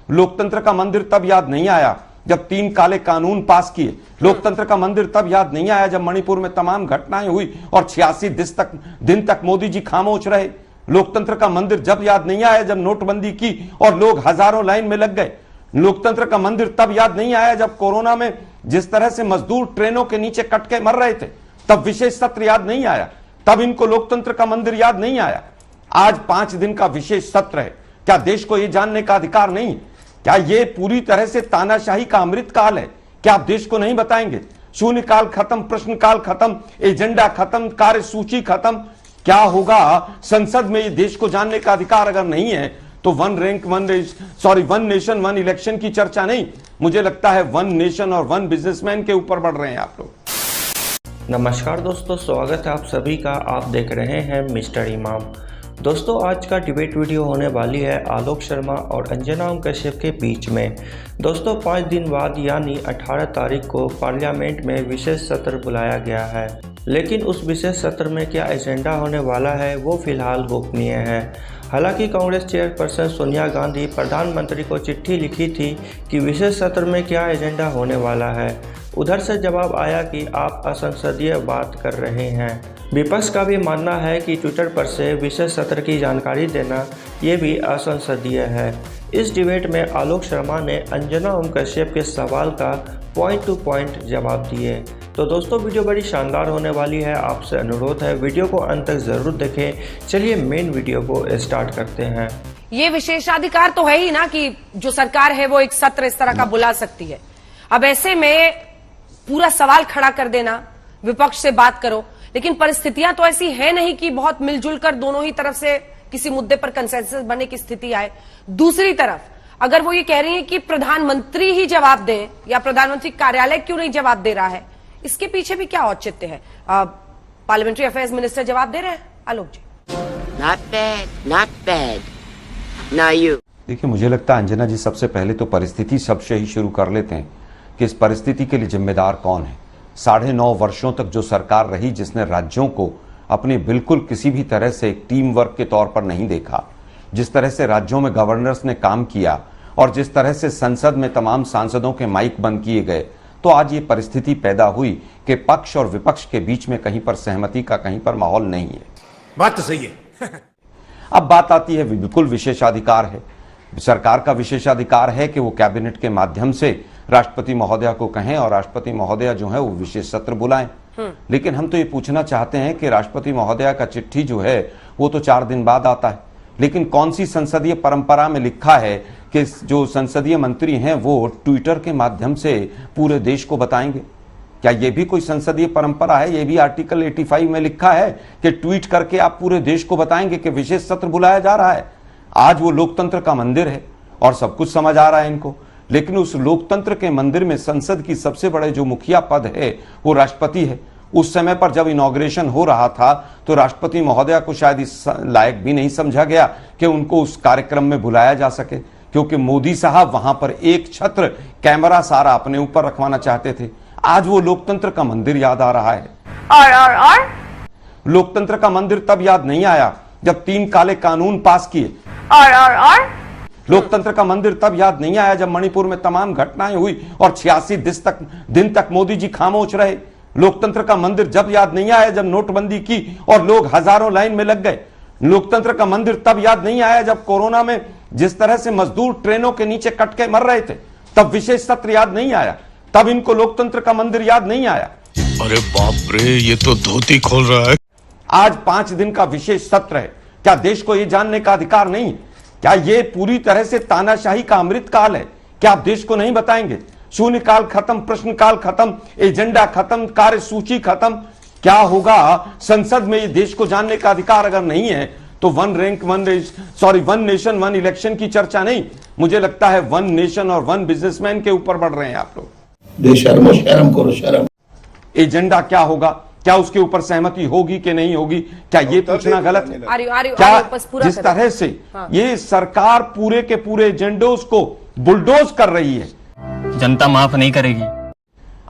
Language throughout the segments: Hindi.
लोकतंत्र का मंदिर तब याद नहीं आया जब 3 काले कानून पास किए। लोकतंत्र का मंदिर तब याद नहीं आया जब मणिपुर में तमाम घटनाएं हुई और 86 दिन तक मोदी जी खामोश रहे। लोकतंत्र का मंदिर जब याद नहीं आया जब नोटबंदी की और लोग हजारों लाइन में लग गए। लोकतंत्र का मंदिर तब याद नहीं आया जब कोरोना में जिस तरह से मजदूर ट्रेनों के नीचे कट के मर रहे थे, तब विशेष सत्र याद नहीं आया, तब इनको लोकतंत्र का मंदिर याद नहीं आया। आज 5 दिन का विशेष सत्र है। क्या देश को यह जानने का अधिकार नहीं? क्या ये पूरी तरह से तानाशाही का अमृत काल है? क्या आप देश को नहीं बताएंगे? शून्यकाल खत्म, प्रश्नकाल खत्म, एजेंडा खत्म, कार्यसूची खत्म। क्या होगा संसद में? ये देश को जानने का अधिकार अगर नहीं है तो वन नेशन वन इलेक्शन की चर्चा नहीं, मुझे लगता है वन नेशन और वन बिजनेसमैन के ऊपर बढ़ रहे हैं आप लोग। नमस्कार दोस्तों, स्वागत है आप सभी का। आप देख रहे हैं मिस्टर इमाम। दोस्तों, आज का डिबेट वीडियो होने वाली है आलोक शर्मा और अंजना ओम कश्यप के बीच में। दोस्तों, 5 दिन बाद यानी 18 तारीख को पार्लियामेंट में विशेष सत्र बुलाया गया है, लेकिन उस विशेष सत्र में क्या एजेंडा होने वाला है वो फिलहाल गोपनीय है। हालांकि कांग्रेस चेयरपर्सन सोनिया गांधी प्रधानमंत्री को चिट्ठी लिखी थी कि विशेष सत्र में क्या एजेंडा होने वाला है। उधर से जवाब आया कि आप असंसदीय बात कर रहे हैं। विपक्ष का भी मानना है कि ट्विटर पर से विशेष सत्र की जानकारी देना ये भी असंसदीय है। इस डिबेट में आलोक शर्मा ने अंजना ओम कश्यप के सवाल का पॉइंट टू पॉइंट जवाब दिए। तो दोस्तों, वीडियो बड़ी शानदार होने वाली है। आपसे अनुरोध है वीडियो को अंत तक जरूर देखें। चलिए मेन वीडियो को स्टार्ट करते हैं। ये विशेषाधिकार तो है ही ना कि जो सरकार है वो एक सत्र इस तरह का बुला सकती है। अब ऐसे में पूरा सवाल खड़ा कर देना, विपक्ष से बात करो, लेकिन परिस्थितियां तो ऐसी है नहीं कि बहुत मिलजुल कर दोनों ही तरफ से किसी मुद्दे पर कंसेंसस बने की स्थिति आए। दूसरी तरफ अगर वो ये कह रही है कि प्रधानमंत्री ही जवाब दें या प्रधानमंत्री कार्यालय क्यों नहीं जवाब दे रहा है, इसके पीछे भी क्या औचित्य है? पार्लियामेंट्री अफेयर्स मिनिस्टर जवाब दे रहे हैं आलोक जी। Not bad. Now you. देखिए, मुझे लगता है अंजना जी सबसे पहले तो परिस्थिति शब्द से ही शुरू कर लेते हैं कि इस परिस्थिति के लिए जिम्मेदार कौन है। 9.5 वर्षों तक जो सरकार रही जिसने राज्यों को अपने बिल्कुल किसी भी तरह से एक टीम वर्क के तौर पर नहीं देखा, जिस तरह से राज्यों में गवर्नर्स ने काम किया और जिस तरह से संसद में तमाम सांसदों के माइक बंद किए गए, तो आज ये परिस्थिति पैदा हुई कि पक्ष और विपक्ष के बीच में कहीं पर सहमति का कहीं पर माहौल नहीं है। बात तो सही है। अब बात आती है, बिल्कुल विशेषाधिकार है, सरकार का विशेषाधिकार है कि वो कैबिनेट के माध्यम से राष्ट्रपति महोदया को कहें और राष्ट्रपति महोदया जो है वो विशेष सत्र बुलाएं। लेकिन हम तो ये पूछना चाहते हैं कि राष्ट्रपति महोदया का चिट्ठी जो है वो तो 4 दिन बाद आता है, लेकिन कौन सी संसदीय परंपरा में लिखा है कि जो संसदीय मंत्री हैं वो ट्विटर के माध्यम से पूरे देश को बताएंगे? क्या ये भी कोई संसदीय परंपरा है? ये भी आर्टिकल 85 में लिखा है कि ट्वीट करके आप पूरे देश को बताएंगे कि विशेष सत्र बुलाया जा रहा है। आज वो लोकतंत्र का मंदिर है और सब कुछ समझ आ रहा है इनको, लेकिन उस लोकतंत्र के मंदिर में संसद की सबसे बड़े जो मुखिया पद है वो राष्ट्रपति है। उस समय पर जब इनॉग्रेशन हो रहा था तो राष्ट्रपति महोदया को शायद इस लायक भी नहीं समझा गया कि उनको उस कार्यक्रम में बुलाया जा सके, क्योंकि मोदी साहब वहां पर एक छत्र कैमरा सारा अपने ऊपर रखवाना चाहते थे। आज वो लोकतंत्र का मंदिर याद आ रहा है। और लोकतंत्र का मंदिर तब याद नहीं आया जब 3 काले कानून पास किए। और लोकतंत्र का मंदिर तब याद नहीं आया जब मणिपुर में तमाम घटनाएं हुई और 86 दिन तक मोदी जी खामोश रहे। लोकतंत्र का मंदिर जब याद नहीं आया जब नोटबंदी की और लोग हजारों लाइन में लग गए। लोकतंत्र का मंदिर तब याद नहीं आया जब कोरोना में जिस तरह से मजदूर ट्रेनों के नीचे कट के मर रहे थे, तब विशेष सत्र याद नहीं आया, तब इनको लोकतंत्र का मंदिर याद नहीं आया। अरे बाप रे, ये तो धोती खोल रहा है। आज 5 दिन का विशेष सत्र है। क्या देश को यह जानने का अधिकार नहीं? क्या ये पूरी तरह से तानाशाही का अमृत काल है? क्या आप देश को नहीं बताएंगे? शून्यकाल खत्म, प्रश्नकाल खत्म, एजेंडा खत्म, कार्यसूची खत्म। क्या होगा संसद में? ये देश को जानने का अधिकार अगर नहीं है तो वन नेशन वन इलेक्शन की चर्चा नहीं, मुझे लगता है वन नेशन और वन बिजनेसमैन के ऊपर बढ़ रहे हैं आप लोग। शर्म करो, शर्म। एजेंडा क्या होगा? क्या उसके ऊपर सहमति होगी कि नहीं होगी? क्या ये पूछना गलत है? क्या जिस तरह से ये सरकार पूरे के पूरे एजेंडों को बुलडोज कर रही है, जनता माफ नहीं करेगी।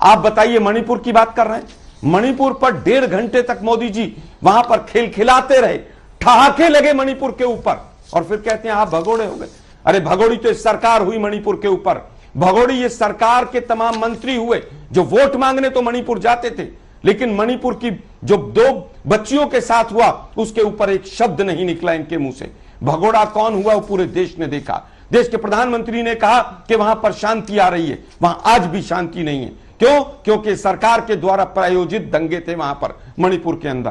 आप बताइए, मणिपुर की बात कर रहे हैं, मणिपुर पर 1.5 घंटे तक मोदी जी वहां पर खिलखिलाते रहे, ठहाके लगे मणिपुर के ऊपर और फिर कहते हैं आप भगोड़े हो गए। अरे भगोड़ी तो सरकार हुई मणिपुर के ऊपर, भगोड़ी ये सरकार के तमाम मंत्री हुए जो वोट मांगने तो मणिपुर जाते थे, लेकिन मणिपुर की जो 2 बच्चियों के साथ हुआ उसके ऊपर एक शब्द नहीं निकला इनके मुंह से। भगोड़ा कौन हुआ वो पूरे देश ने देखा। देश के प्रधानमंत्री ने कहा कि वहां पर शांति आ रही है, वहां आज भी शांति नहीं है। क्यों? क्योंकि सरकार के द्वारा प्रायोजित दंगे थे वहां पर मणिपुर के अंदर।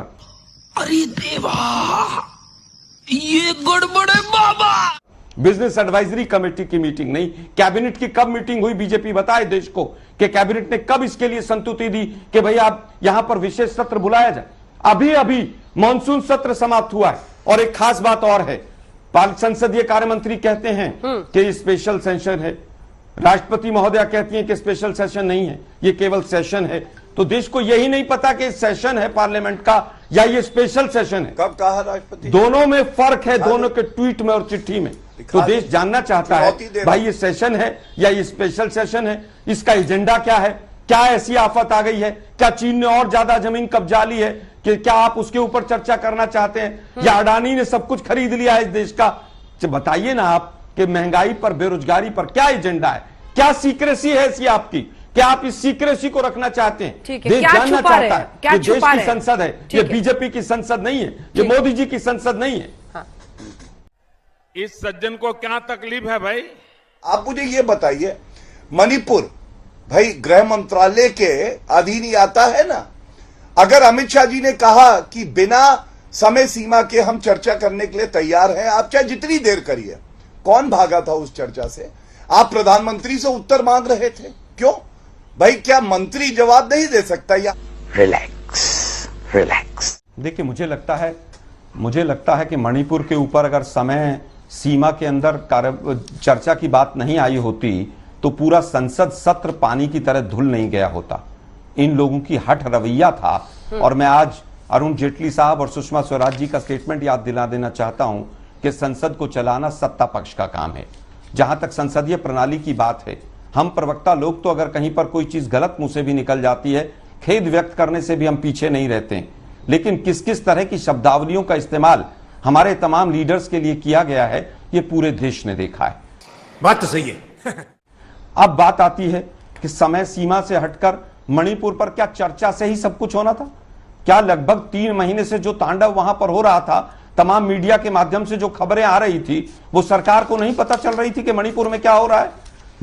अरे देवा, ये गड़बड़ है बाबा। बिजनेस एडवाइजरी कमेटी की मीटिंग नहीं, कैबिनेट की कब मीटिंग हुई बीजेपी बताए देश को कि कैबिनेट ने कब इसके लिए संतुति दी कि भाई आप यहां पर विशेष सत्र बुलाया जाए। अभी अभी मॉनसून सत्र समाप्त हुआ है। और एक खास बात और है, संसदीय कार्य मंत्री कहते हैं कि ये स्पेशल सेशन है, राष्ट्रपति महोदया कहती हैं कि स्पेशल सेशन नहीं है, ये केवल सेशन है। तो देश को यही नहीं पता कि सेशन है पार्लियामेंट का या ये स्पेशल सेशन है। कब कहा राष्ट्रपति? दोनों में फर्क है, दोनों के ट्वीट में और चिट्ठी में। तो देश जानना चाहता है भाई ये सेशन है या ये स्पेशल सेशन है, इसका एजेंडा क्या है, क्या ऐसी आफत आ गई है, क्या चीन ने और ज्यादा जमीन कब्जा ली है कि क्या आप उसके ऊपर चर्चा करना चाहते हैं, या अडानी ने सब कुछ खरीद लिया है इस देश का। बताइए ना आप कि महंगाई पर, बेरोजगारी पर क्या एजेंडा है, क्या सीक्रेसी है ऐसी आपकी, क्या आप इस सीक्रेसी को रखना चाहते हैं? देश जानना चाहता है कि देश की संसद है, ये बीजेपी की संसद नहीं है, ये मोदी जी की संसद नहीं है। इस सज्जन को क्या तकलीफ है भाई? आप मुझे ये बताइए, मणिपुर भाई गृह मंत्रालय के अधीन ही आता है ना। अगर अमित शाह जी ने कहा कि बिना समय सीमा के हम चर्चा करने के लिए तैयार हैं, आप चाहे जितनी देर करिए, कौन भागा था उस चर्चा से? आप प्रधानमंत्री से उत्तर मांग रहे थे, क्यों भाई? क्या मंत्री जवाब नहीं दे सकता? या रिलैक्स। देखिए मुझे लगता है कि मणिपुर के ऊपर अगर समय सीमा के अंदर चर्चा की बात नहीं आई होती तो पूरा संसद सत्र पानी की तरह धुल नहीं गया होता। इन लोगों की हठ रवैया था। और मैं आज अरुण जेटली साहब और सुषमा स्वराज जी का स्टेटमेंट याद दिला देना चाहता हूं कि संसद को चलाना सत्ता पक्ष का काम है। जहां तक संसदीय प्रणाली की बात है, हम प्रवक्ता लोग तो अगर कहीं पर कोई चीज गलत मुंह से भी निकल जाती है, खेद व्यक्त करने से भी हम पीछे नहीं रहते, लेकिन किस किस तरह की शब्दावलियों का इस्तेमाल हमारे तमाम लीडर्स के लिए किया गया है ये पूरे देश ने देखा है। बात तो सही है। अब बात आती है कि समय सीमा से हटकर मणिपुर पर क्या चर्चा से ही सब कुछ होना था? क्या लगभग 3 महीने से जो तांडव वहां पर हो रहा था, तमाम मीडिया के माध्यम से जो खबरें आ रही थी, वो सरकार को नहीं पता चल रही थी कि मणिपुर में क्या हो रहा है?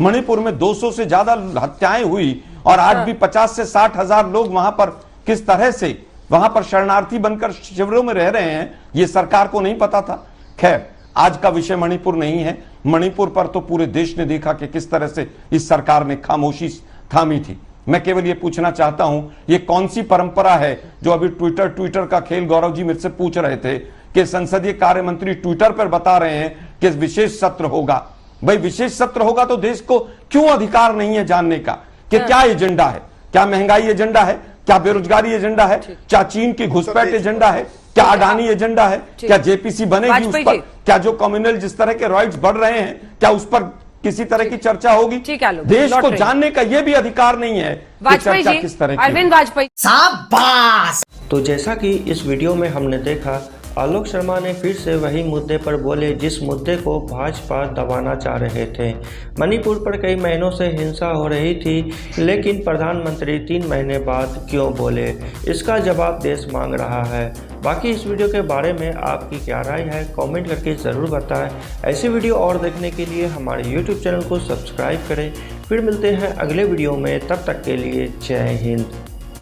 मणिपुर में 200 से ज्यादा हत्याएं हुई और आज भी 50 से 60 हजार लोग वहां पर किस तरह से वहां पर शरणार्थी बनकर शिविरों में रह रहे हैं, ये सरकार को नहीं पता था। खैर, आज का विषय मणिपुर नहीं है। मणिपुर पर तो पूरे देश ने देखा कि किस तरह से इस सरकार ने खामोशी थामी थी। मैं केवल ये पूछना चाहता हूं, ये कौन सी परंपरा है जो अभी ट्विटर का खेल गौरव जी मेरे से पूछ रहे थे कि संसदीय कार्य मंत्री ट्विटर पर बता रहे हैं कि विशेष सत्र होगा। भाई विशेष सत्र होगा तो देश को क्यों अधिकार नहीं है जानने का कि क्या एजेंडा है? क्या महंगाई एजेंडा है? क्या बेरोजगारी एजेंडा है? क्या चीन की घुसपैठ एजेंडा है? क्या अडानी एजेंडा है? क्या जेपीसी बनेगी उस पर? क्या जो कम्युनल जिस तरह के राइट्स बढ़ रहे हैं, क्या उस पर किसी तरह की चर्चा होगी? देश को जानने का यह भी अधिकार नहीं है कि चर्चा किस तरह की। अरविंद वाजपेयी। तो जैसा कि इस वीडियो में हमने देखा, आलोक शर्मा ने फिर से वही मुद्दे पर बोले जिस मुद्दे को भाजपा दबाना चाह रहे थे। मणिपुर पर कई महीनों से हिंसा हो रही थी, लेकिन प्रधानमंत्री 3 महीने बाद क्यों बोले, इसका जवाब देश मांग रहा है। बाकी इस वीडियो के बारे में आपकी क्या राय है, कमेंट करके ज़रूर बताएं। ऐसी वीडियो और देखने के लिए हमारे YouTube चैनल को सब्सक्राइब करें। फिर मिलते हैं अगले वीडियो में, तब तक के लिए जय हिंद।